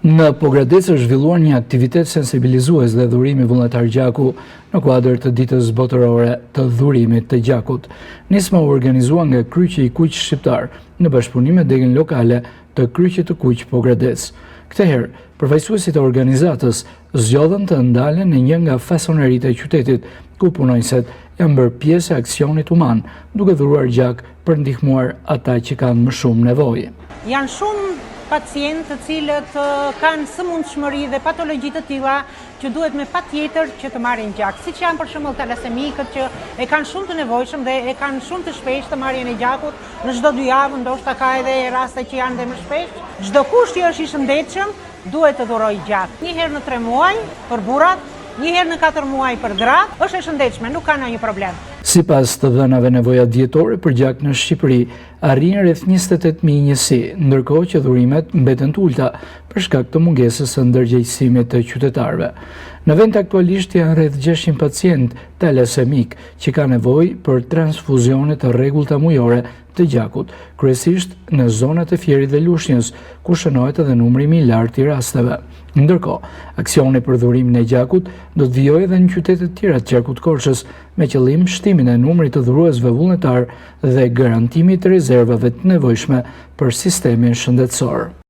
Në Pogradec është zhvilluar një aktivitet sensibilizues dhe dhurimi vullnetar gjaku në kuadër të ditës botërore të dhurimit të gjakut. Nisma u organizua nga Kryqi i Kuq Shqiptar në bashkëpunim me degën lokale të Kryqit të Kuq Pogradec. Këtë herë, përfaqësuesit e organizatës zgjodhen të ndalen në një nga fasoneritë e qytetit, ku punonjësit janë bërë pjesë e aksionit human, duke dhuruar gjak për ndihmuar ata që kanë më shumë nevojë. Janë shumë pacientë të cilët kanë sëmundshmëri dhe patologji të tilla që duhet me patjetër që të marrin gjak, siç janë për shembull talasemikët që e kanë shumë të nevojshëm dhe e kanë shumë të shpeshtë të marrjen e gjakut në çdo 2 javë, ndoshta ka edhe raste që janë dhe më shpesh. Çdo kush që është i shëndetshëm duhet të dhurojë gjak. Një herë në 3 muaj për burrat, një herë në 4 muaj për gratë, është e shëndetshme, nuk ka ndonjë problem. Sipas të dhënave nevojat dietore për gjak në Shqipëri arrin rreth 28.000 njësi, ndërkohë që dhurimet mbeten të ulta për shkak të mungesës së ndërgjegjësimit të qytetarëve. Në vend aktualisht janë rreth 600 pacientë talasemik që kanë nevojë për transfuzione të rregullta mujore të gjakut, kryesisht në zonat e Fierit dhe Lushnjës, ku shënohet edhe numri më i lartë i rasteve. Ndërkohë, aksioni për dhurimin e gjakut do të vijojë edhe në qytete të tjera të qarkut Korçës, me qëllim shtimin e numrit të dhuruesve vullnetar dhe garantimit të rezervave të nevojshme për sistemin shëndetësor.